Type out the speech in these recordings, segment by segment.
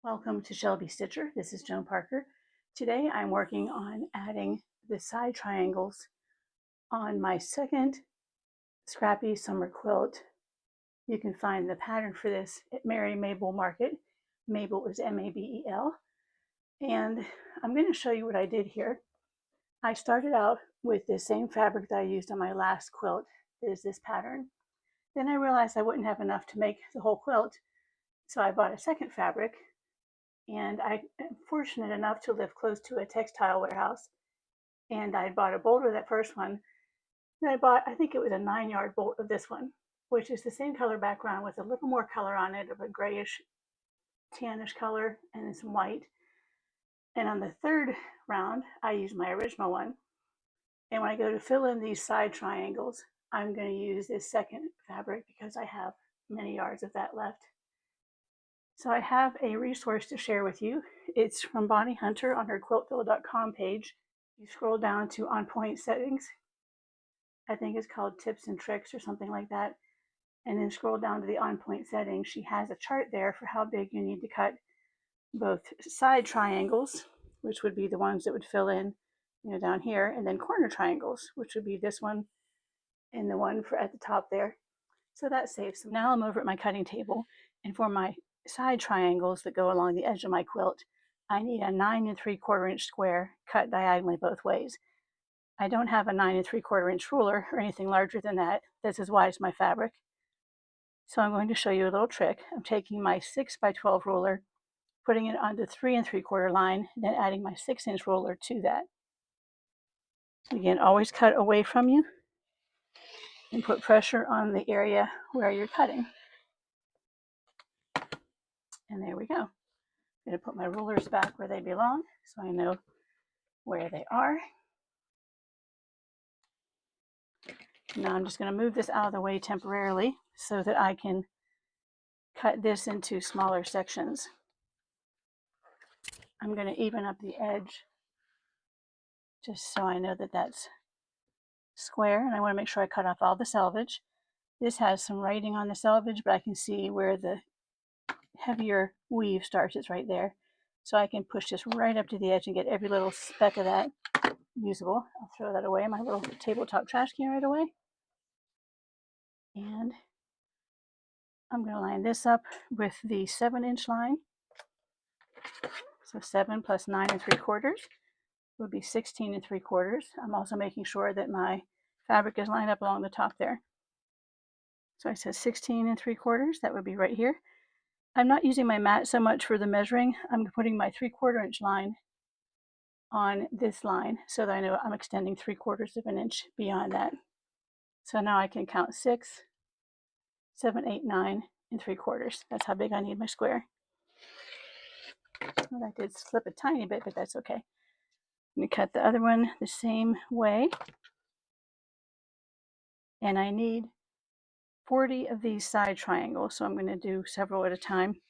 Welcome to Shelby Stitcher. This is Joan Parker. Today I'm working on adding the side triangles on my second Scrappy Summer Quilt. You can find the pattern for this at Mary Mabel Market. Mabel is M-A-B-E-L. And I'm going to show you what I did here. I started out with the same fabric that I used on my last quilt. Is this pattern. Then I realized I wouldn't have enough to make the whole quilt, so I bought a second fabric. And I am fortunate enough to live close to a textile warehouse. And I bought a bolt of that first one. Then I bought, I think it was a 9-yard bolt of this one, which is the same color background with a little more color on it, of a grayish, tannish color, and then some white. And on the third round, I used my original one. And when I go to fill in these side triangles, I'm going to use this second fabric because I have many yards of that left. So I have a resource to share with you. It's from Bonnie Hunter on her quiltville.com page. You scroll down to On Point Settings. I think it's called Tips and Tricks or something like that. And then scroll down to the On Point settings. She has a chart there for how big you need to cut both side triangles, which would be the ones that would fill in, down here, and then corner triangles, which would be this one and the one for at the top there. So that saves some. Now I'm over at my cutting table, and for my side triangles that go along the edge of my quilt, I need a 9 3/4 inch square cut diagonally both ways. I don't have a 9 3/4 inch ruler or anything larger than that. That's as wide as my fabric. So I'm going to show you a little trick. I'm taking my 6 by 12 ruler, putting it on the 3 3/4 line, and then adding my 6-inch ruler to that. Again, always cut away from you and put pressure on the area where you're cutting. And there we go. I'm going to put my rulers back where they belong so I know where they are. Now I'm just going to move this out of the way temporarily so that I can cut this into smaller sections. I'm going to even up the edge just so I know that that's square, and I want to make sure I cut off all the selvage. This has some writing on the selvage, but I can see where the heavier weave starts. It's right there. So I can push this right up to the edge and get every little speck of that usable. I'll throw that away in my little tabletop trash can right away. And I'm going to line this up with the 7-inch line. So 7 plus 9 3/4 would be 16 3/4. I'm also making sure that my fabric is lined up along the top there. So I said 16 3/4. That would be right here. I'm not using my mat so much for the measuring. I'm putting my 3/4 inch line on this line so that I know I'm extending 3/4 of an inch beyond that. So now I can count 6, 7, 8, 9 3/4. That's how big I need my square. Well, I did slip a tiny bit, but that's okay. I'm going to cut the other one the same way. And I need 40 of these side triangles, so I'm going to do several at a time.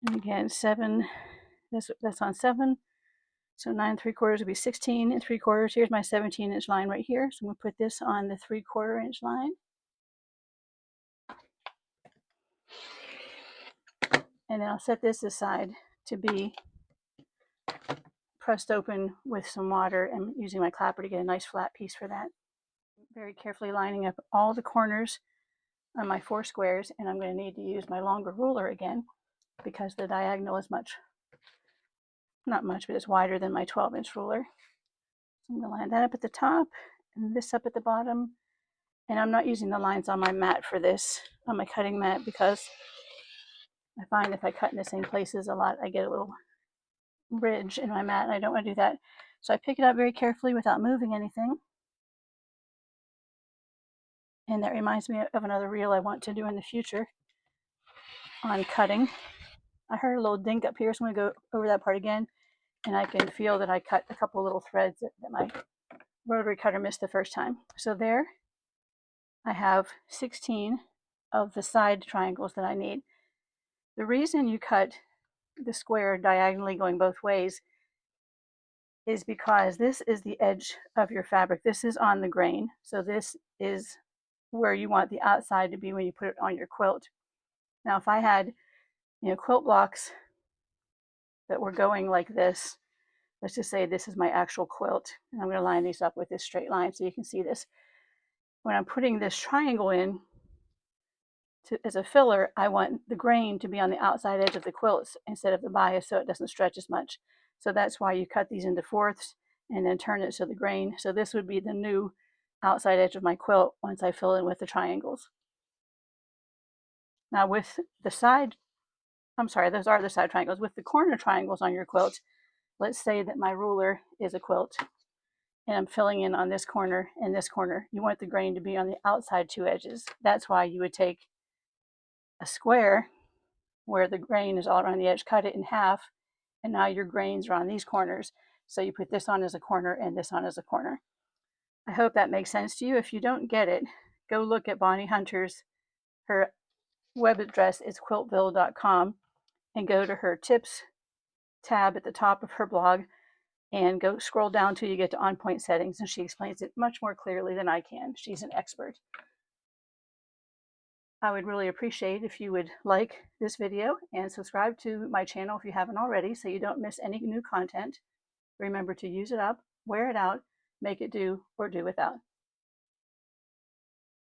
And again, 7, that's on 7. So 9 3/4 would be 16 3/4. Here's my 17-inch line right here. So I'm going to put this on the 3/4 inch line. And then I'll set this aside to be pressed open with some water and using my clapper to get a nice flat piece for that. Very carefully lining up all the corners on my 4 squares, and I'm going to need to use my longer ruler again because the diagonal is not much, but it's wider than my 12-inch ruler. So I'm going to line that up at the top and this up at the bottom. And I'm not using the lines on my mat for this, on my cutting mat, because I find if I cut in the same places a lot, I get a little ridge in my mat, and I don't want to do that. So I pick it up very carefully without moving anything. And that reminds me of another reel I want to do in the future on cutting. I heard a little dink up here, so I'm going to go over that part again. And I can feel that I cut a couple little threads that my rotary cutter missed the first time. So there, I have 16 of the side triangles that I need. The reason you cut the square diagonally going both ways is because this is the edge of your fabric. This is on the grain. So this is where you want the outside to be when you put it on your quilt. Now, if I had, quilt blocks that we're going like this. Let's just say this is my actual quilt, and I'm going to line these up with this straight line so you can see this. When I'm putting this triangle in as a filler, I want the grain to be on the outside edge of the quilts instead of the bias, so it doesn't stretch as much. So that's why you cut these into fourths and then turn it to the grain. So this would be the new outside edge of my quilt once I fill in with the triangles. Now with the side, I'm sorry, those are the side triangles. With the corner triangles on your quilt, let's say that my ruler is a quilt and I'm filling in on this corner and this corner. You want the grain to be on the outside two edges. That's why you would take a square where the grain is all around the edge, cut it in half, and now your grains are on these corners. So you put this on as a corner and this on as a corner. I hope that makes sense to you. If you don't get it, go look at Bonnie Hunter's, her web address is quiltville.com, and go to her tips tab at the top of her blog and go scroll down till you get to on point settings, and she explains it much more clearly than I can. She's an expert. I would really appreciate if you would like this video and subscribe to my channel if you haven't already so you don't miss any new content. Remember to use it up, wear it out, make it do, or do without.